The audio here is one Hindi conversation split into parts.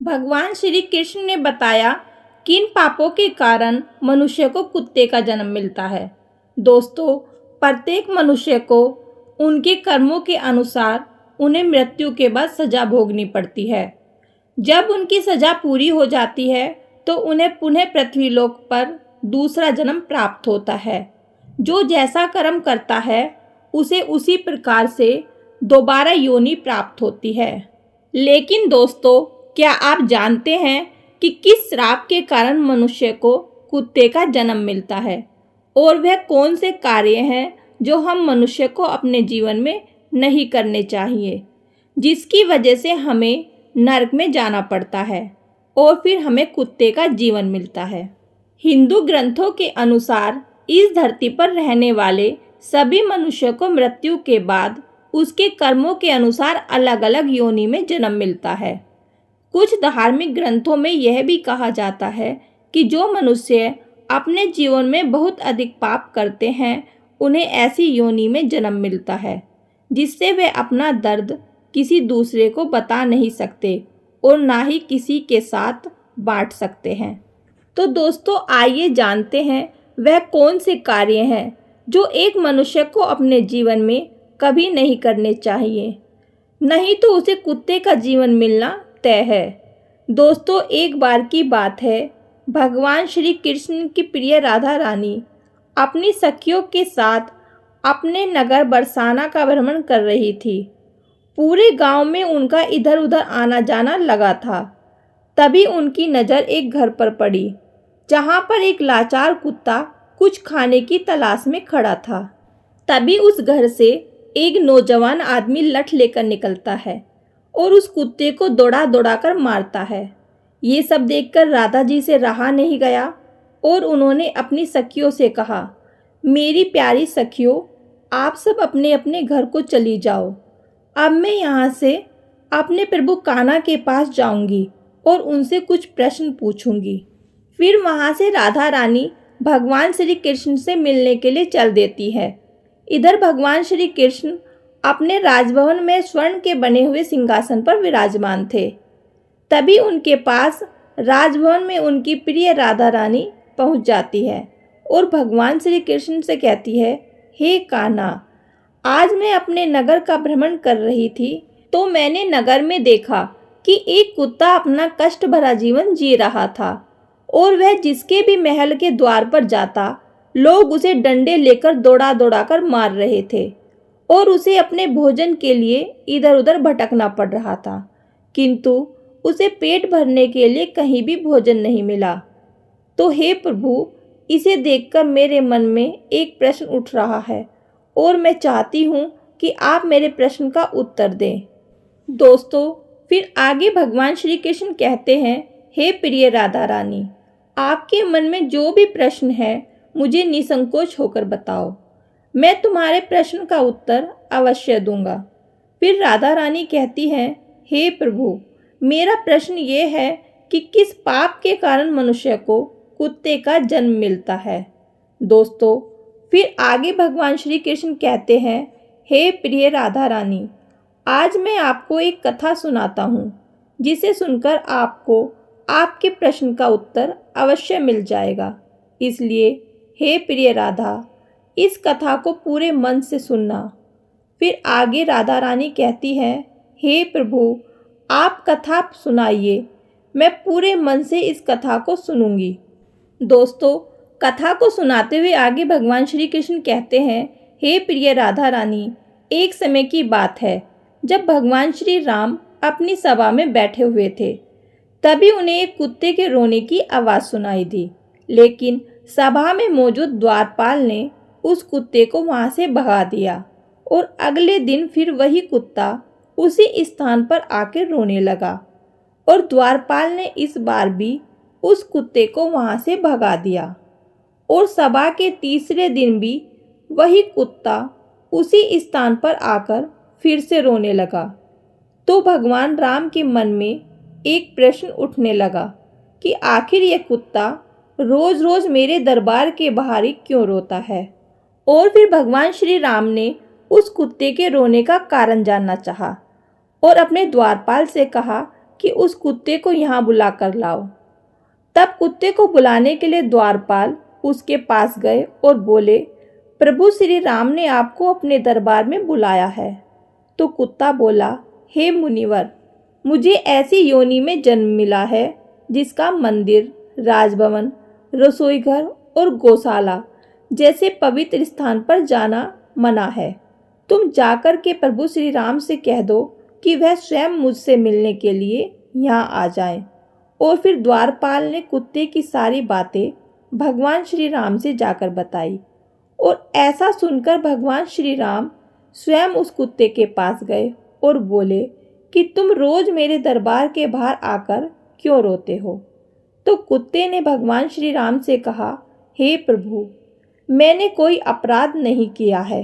भगवान श्री कृष्ण ने बताया किन पापों के कारण मनुष्य को कुत्ते का जन्म मिलता है। दोस्तों, प्रत्येक मनुष्य को उनके कर्मों के अनुसार उन्हें मृत्यु के बाद सजा भोगनी पड़ती है। जब उनकी सजा पूरी हो जाती है तो उन्हें पुनः पृथ्वीलोक पर दूसरा जन्म प्राप्त होता है। जो जैसा कर्म करता है उसे उसी प्रकार से दोबारा योनि प्राप्त होती है। लेकिन दोस्तों, क्या आप जानते हैं कि किस श्राप के कारण मनुष्य को कुत्ते का जन्म मिलता है और वह कौन से कार्य हैं जो हम मनुष्य को अपने जीवन में नहीं करने चाहिए, जिसकी वजह से हमें नरक में जाना पड़ता है और फिर हमें कुत्ते का जीवन मिलता है। हिंदू ग्रंथों के अनुसार इस धरती पर रहने वाले सभी मनुष्य को मृत्यु के बाद उसके कर्मों के अनुसार अलग अलग योनि में जन्म मिलता है। कुछ धार्मिक ग्रंथों में यह भी कहा जाता है कि जो मनुष्य अपने जीवन में बहुत अधिक पाप करते हैं उन्हें ऐसी योनि में जन्म मिलता है जिससे वे अपना दर्द किसी दूसरे को बता नहीं सकते और ना ही किसी के साथ बांट सकते हैं। तो दोस्तों, आइए जानते हैं वह कौन से कार्य हैं जो एक मनुष्य को अपने जीवन में कभी नहीं करने चाहिए, नहीं तो उसे कुत्ते का जीवन मिलना तय है। दोस्तों, एक बार की बात है, भगवान श्री कृष्ण की प्रिय राधा रानी अपनी सखियों के साथ अपने नगर बरसाना का भ्रमण कर रही थी। पूरे गांव में उनका इधर उधर आना जाना लगा था। तभी उनकी नज़र एक घर पर पड़ी जहां पर एक लाचार कुत्ता कुछ खाने की तलाश में खड़ा था। तभी उस घर से एक नौजवान आदमी लठ लेकर निकलता है और उस कुत्ते को दौड़ा दौड़ा कर मारता है। ये सब देखकर राधा जी से रहा नहीं गया और उन्होंने अपनी सखियों से कहा, मेरी प्यारी सखियों, आप सब अपने अपने घर को चली जाओ। अब मैं यहाँ से अपने प्रभु कान्हा के पास जाऊंगी और उनसे कुछ प्रश्न पूछूंगी। फिर वहाँ से राधा रानी भगवान श्री कृष्ण से मिलने के लिए चल देती है। इधर भगवान श्री कृष्ण अपने राजभवन में स्वर्ण के बने हुए सिंहासन पर विराजमान थे। तभी उनके पास राजभवन में उनकी प्रिय राधा रानी पहुंच जाती है और भगवान श्री कृष्ण से कहती है, हे कान्हा, आज मैं अपने नगर का भ्रमण कर रही थी तो मैंने नगर में देखा कि एक कुत्ता अपना कष्ट भरा जीवन जी रहा था और वह जिसके भी महल के द्वार पर जाता लोग उसे डंडे लेकर दौड़ा दौड़ा कर मार रहे थे और उसे अपने भोजन के लिए इधर उधर भटकना पड़ रहा था, किंतु उसे पेट भरने के लिए कहीं भी भोजन नहीं मिला। तो हे प्रभु, इसे देखकर मेरे मन में एक प्रश्न उठ रहा है और मैं चाहती हूँ कि आप मेरे प्रश्न का उत्तर दें। दोस्तों, फिर आगे भगवान श्री कृष्ण कहते हैं, हे प्रिय राधा रानी, आपके मन में जो भी प्रश्न है मुझे निसंकोच होकर बताओ, मैं तुम्हारे प्रश्न का उत्तर अवश्य दूंगा। फिर राधा रानी कहती हैं, हे प्रभु, मेरा प्रश्न ये है कि किस पाप के कारण मनुष्य को कुत्ते का जन्म मिलता है। दोस्तों, फिर आगे भगवान श्री कृष्ण कहते हैं, हे प्रिय राधा रानी, आज मैं आपको एक कथा सुनाता हूँ जिसे सुनकर आपको आपके प्रश्न का उत्तर अवश्य मिल जाएगा। इसलिए हे प्रिय राधा, इस कथा को पूरे मन से सुनना। फिर आगे राधा रानी कहती है, हे प्रभु, आप कथा सुनाइए, मैं पूरे मन से इस कथा को सुनूंगी। दोस्तों, कथा को सुनाते हुए आगे भगवान श्री कृष्ण कहते हैं, हे प्रिय राधा रानी, एक समय की बात है जब भगवान श्री राम अपनी सभा में बैठे हुए थे। तभी उन्हें एक कुत्ते के रोने की आवाज़ सुनाई दी, लेकिन सभा में मौजूद द्वारपाल ने उस कुत्ते को वहां से भगा दिया और अगले दिन फिर वही कुत्ता उसी स्थान पर आकर रोने लगा और द्वारपाल ने इस बार भी उस कुत्ते को वहां से भगा दिया और सभा के तीसरे दिन भी वही कुत्ता उसी स्थान पर आकर फिर से रोने लगा। तो भगवान राम के मन में एक प्रश्न उठने लगा कि आखिर यह कुत्ता रोज रोज मेरे दरबार के बाहर ही क्यों रोता है। और फिर भगवान श्री राम ने उस कुत्ते के रोने का कारण जानना चाहा और अपने द्वारपाल से कहा कि उस कुत्ते को यहाँ बुला कर लाओ। तब कुत्ते को बुलाने के लिए द्वारपाल उसके पास गए और बोले, प्रभु श्री राम ने आपको अपने दरबार में बुलाया है। तो कुत्ता बोला, हे मुनिवर, मुझे ऐसी योनि में जन्म मिला है जिसका मंदिर, राजभवन, रसोईघर और गौशाला जैसे पवित्र स्थान पर जाना मना है। तुम जाकर के प्रभु श्री राम से कह दो कि वह स्वयं मुझसे मिलने के लिए यहाँ आ जाएं। और फिर द्वारपाल ने कुत्ते की सारी बातें भगवान श्री राम से जाकर बताई। और ऐसा सुनकर भगवान श्री राम स्वयं उस कुत्ते के पास गए और बोले कि तुम रोज मेरे दरबार के बाहर आकर क्यों रोते हो। तो कुत्ते ने भगवान श्री राम से कहा, हे प्रभु, मैंने कोई अपराध नहीं किया है,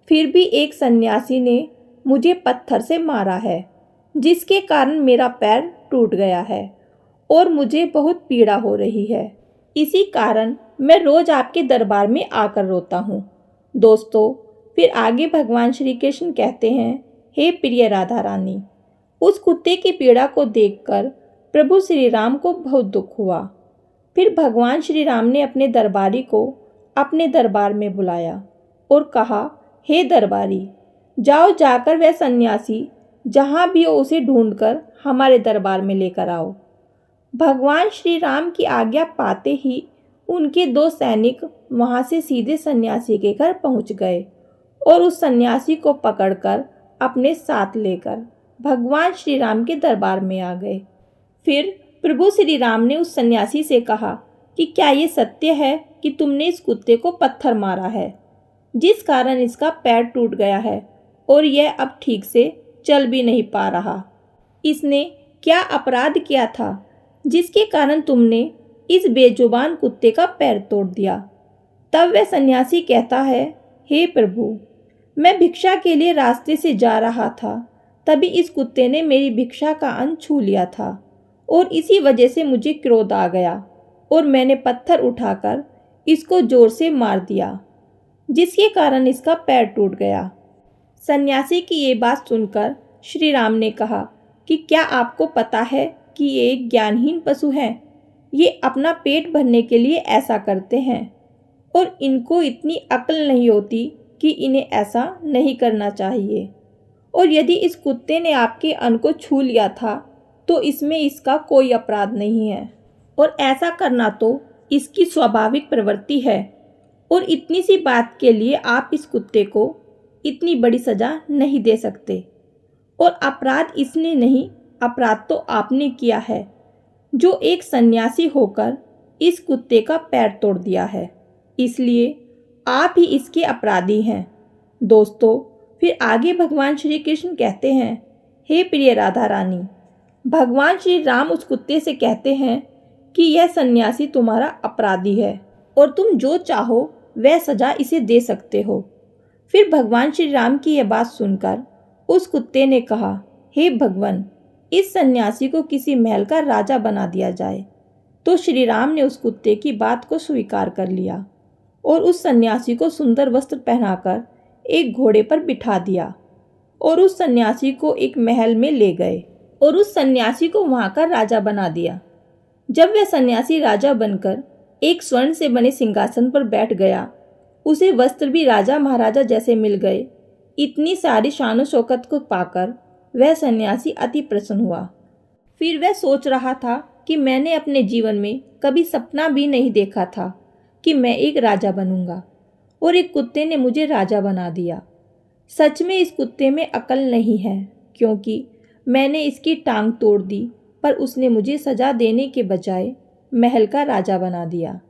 फिर भी एक सन्यासी ने मुझे पत्थर से मारा है, जिसके कारण मेरा पैर टूट गया है और मुझे बहुत पीड़ा हो रही है। इसी कारण मैं रोज आपके दरबार में आकर रोता हूँ। दोस्तों, फिर आगे भगवान श्री कृष्ण कहते हैं, हे प्रिय राधा रानी, उस कुत्ते की पीड़ा को देखकर प्रभु श्री राम को बहुत दुख हुआ। फिर भगवान श्री राम ने अपने दरबारी को अपने दरबार में बुलाया और कहा, हे दरबारी, जाओ जाकर वह सन्यासी जहाँ भी हो उसे ढूंढकर हमारे दरबार में लेकर आओ। भगवान श्री राम की आज्ञा पाते ही उनके 2 सैनिक वहाँ से सीधे सन्यासी के घर पहुँच गए और उस सन्यासी को पकड़कर अपने साथ लेकर भगवान श्री राम के दरबार में आ गए। फिर प्रभु श्री राम ने उस सन्यासी से कहा कि क्या ये सत्य है कि तुमने इस कुत्ते को पत्थर मारा है, जिस कारण इसका पैर टूट गया है और यह अब ठीक से चल भी नहीं पा रहा। इसने क्या अपराध किया था जिसके कारण तुमने इस बेजुबान कुत्ते का पैर तोड़ दिया। तब वह सन्यासी कहता है, हे प्रभु, मैं भिक्षा के लिए रास्ते से जा रहा था, तभी इस कुत्ते ने मेरी भिक्षा का अन्न छू लिया था और इसी वजह से मुझे क्रोध आ गया और मैंने पत्थर उठाकर इसको जोर से मार दिया, जिसके कारण इसका पैर टूट गया। सन्यासी की ये बात सुनकर श्री राम ने कहा कि क्या आपको पता है कि ये एक ज्ञानहीन पशु है। ये अपना पेट भरने के लिए ऐसा करते हैं और इनको इतनी अक्ल नहीं होती कि इन्हें ऐसा नहीं करना चाहिए। और यदि इस कुत्ते ने आपके अन्न को छू लिया था तो इसमें इसका कोई अपराध नहीं है और ऐसा करना तो इसकी स्वाभाविक प्रवृत्ति है। और इतनी सी बात के लिए आप इस कुत्ते को इतनी बड़ी सज़ा नहीं दे सकते। और अपराध इसने नहीं, अपराध तो आपने किया है, जो एक सन्यासी होकर इस कुत्ते का पैर तोड़ दिया है। इसलिए आप ही इसके अपराधी हैं। दोस्तों, फिर आगे भगवान श्री कृष्ण कहते हैं, हे प्रिय राधा रानी, भगवान श्री राम उस कुत्ते से कहते हैं कि यह सन्यासी तुम्हारा अपराधी है और तुम जो चाहो वह सजा इसे दे सकते हो। फिर भगवान श्री राम की यह बात सुनकर उस कुत्ते ने कहा, हे भगवान, इस सन्यासी को किसी महल का राजा बना दिया जाए। तो श्री राम ने उस कुत्ते की बात को स्वीकार कर लिया और उस सन्यासी को सुंदर वस्त्र पहनाकर एक घोड़े पर बिठा दिया और उस सन्यासी को एक महल में ले गए और उस सन्यासी को वहाँ का राजा बना दिया। जब वह सन्यासी राजा बनकर एक स्वर्ण से बने सिंहासन पर बैठ गया, उसे वस्त्र भी राजा महाराजा जैसे मिल गए। इतनी सारी शान शौकत को पाकर वह सन्यासी अति प्रसन्न हुआ। फिर वह सोच रहा था कि मैंने अपने जीवन में कभी सपना भी नहीं देखा था कि मैं एक राजा बनूंगा और एक कुत्ते ने मुझे राजा बना दिया। सच में इस कुत्ते में अकल नहीं है, क्योंकि मैंने इसकी टांग तोड़ दी, पर उसने मुझे सजा देने के बजाय महल का राजा बना दिया।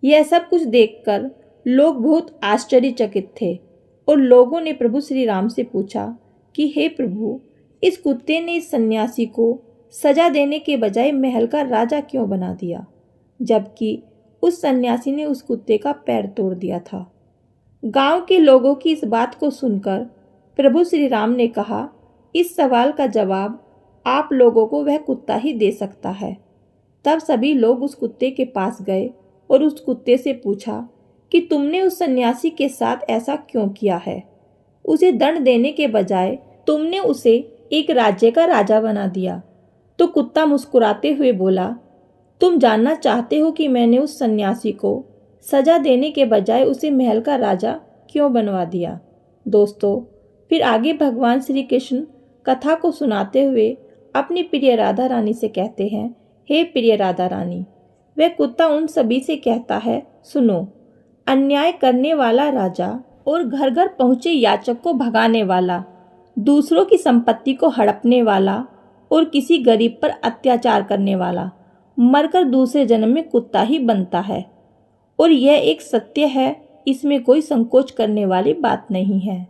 यह सब कुछ देखकर लोग बहुत आश्चर्यचकित थे और लोगों ने प्रभु श्री राम से पूछा कि हे प्रभु, इस कुत्ते ने इस सन्यासी को सजा देने के बजाय महल का राजा क्यों बना दिया, जबकि उस सन्यासी ने उस कुत्ते का पैर तोड़ दिया था। गांव के लोगों की इस बात को सुनकर प्रभु श्री राम ने कहा, इस सवाल का जवाब आप लोगों को वह कुत्ता ही दे सकता है। तब सभी लोग उस कुत्ते के पास गए और उस कुत्ते से पूछा कि तुमने उस सन्यासी के साथ ऐसा क्यों किया है। उसे दंड देने के बजाय तुमने उसे एक राज्य का राजा बना दिया। तो कुत्ता मुस्कुराते हुए बोला, तुम जानना चाहते हो कि मैंने उस सन्यासी को सजा देने के बजाय उसे महल का राजा क्यों बनवा दिया। दोस्तों, फिर आगे भगवान श्री कृष्ण कथा को सुनाते हुए अपनी प्रिय राधा रानी से कहते हैं, हे प्रिय राधा रानी। वह कुत्ता उन सभी से कहता है, सुनो, अन्याय करने वाला राजा और घर घर पहुंचे याचक को भगाने वाला, दूसरों की संपत्ति को हड़पने वाला और किसी गरीब पर अत्याचार करने वाला मरकर दूसरे जन्म में कुत्ता ही बनता है। और यह एक सत्य है, इसमें कोई संकोच करने वाली बात नहीं है।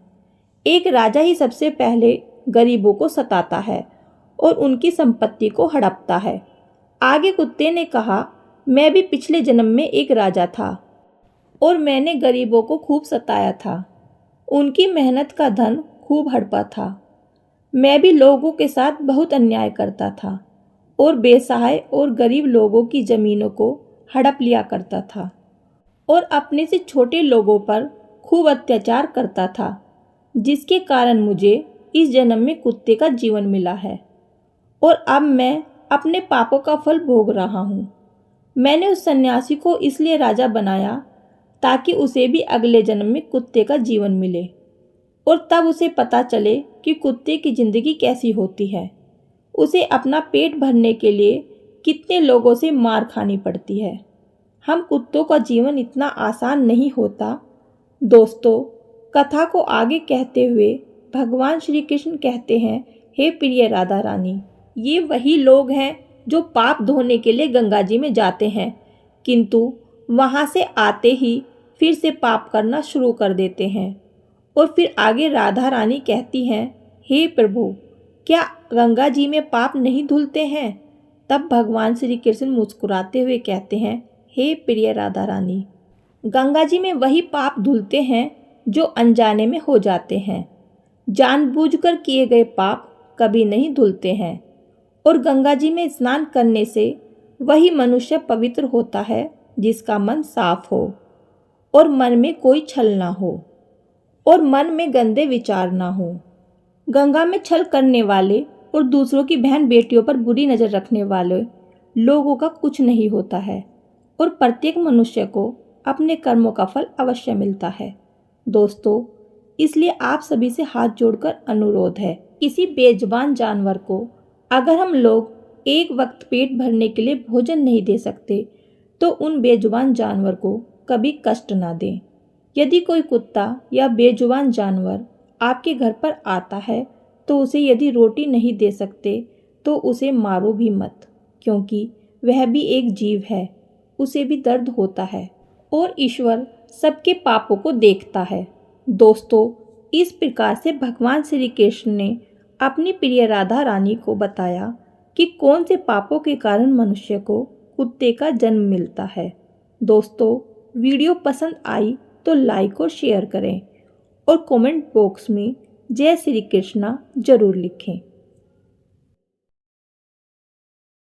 एक राजा ही सबसे पहले गरीबों को सताता है और उनकी संपत्ति को हड़पता है। आगे कुत्ते ने कहा, मैं भी पिछले जन्म में एक राजा था और मैंने गरीबों को खूब सताया था, उनकी मेहनत का धन खूब हड़पा था। मैं भी लोगों के साथ बहुत अन्याय करता था और बेसहाय और गरीब लोगों की ज़मीनों को हड़प लिया करता था और अपने से छोटे लोगों पर खूब अत्याचार करता था, जिसके कारण मुझे इस जन्म में कुत्ते का जीवन मिला है और अब मैं अपने पापों का फल भोग रहा हूँ। मैंने उस सन्यासी को इसलिए राजा बनाया ताकि उसे भी अगले जन्म में कुत्ते का जीवन मिले और तब उसे पता चले कि कुत्ते की ज़िंदगी कैसी होती है। उसे अपना पेट भरने के लिए कितने लोगों से मार खानी पड़ती है। हम कुत्तों का जीवन इतना आसान नहीं होता। दोस्तों, कथा को आगे कहते हुए भगवान श्री कृष्ण कहते हैं, हे प्रिय राधा रानी, ये वही लोग हैं जो पाप धोने के लिए गंगा जी में जाते हैं, किंतु वहाँ से आते ही फिर से पाप करना शुरू कर देते हैं। और फिर आगे राधा रानी कहती हैं, हे प्रभु, क्या गंगा जी में पाप नहीं धुलते हैं? तब भगवान श्री कृष्ण मुस्कुराते हुए कहते हैं, हे प्रिय राधा रानी, गंगा जी में वही पाप धुलते हैं जो अनजाने में हो जाते हैं। जानबूझकर किए गए पाप कभी नहीं धुलते हैं। और गंगा जी में स्नान करने से वही मनुष्य पवित्र होता है जिसका मन साफ हो और मन में कोई छल ना हो और मन में गंदे विचार ना हो। गंगा में छल करने वाले और दूसरों की बहन बेटियों पर बुरी नज़र रखने वाले लोगों का कुछ नहीं होता है और प्रत्येक मनुष्य को अपने कर्मों का फल अवश्य मिलता है। दोस्तों, इसलिए आप सभी से हाथ जोड़कर अनुरोध है, किसी बेजुबान जानवर को अगर हम लोग एक वक्त पेट भरने के लिए भोजन नहीं दे सकते तो उन बेजुबान जानवर को कभी कष्ट ना दें। यदि कोई कुत्ता या बेजुबान जानवर आपके घर पर आता है तो उसे यदि रोटी नहीं दे सकते तो उसे मारो भी मत, क्योंकि वह भी एक जीव है, उसे भी दर्द होता है और ईश्वर सबके पापों को देखता है। दोस्तों, इस प्रकार से भगवान श्री कृष्ण ने अपनी प्रिय राधा रानी को बताया कि कौन से पापों के कारण मनुष्य को कुत्ते का जन्म मिलता है। दोस्तों, वीडियो पसंद आई तो लाइक और शेयर करें और कमेंट बॉक्स में जय श्री कृष्णा जरूर लिखें।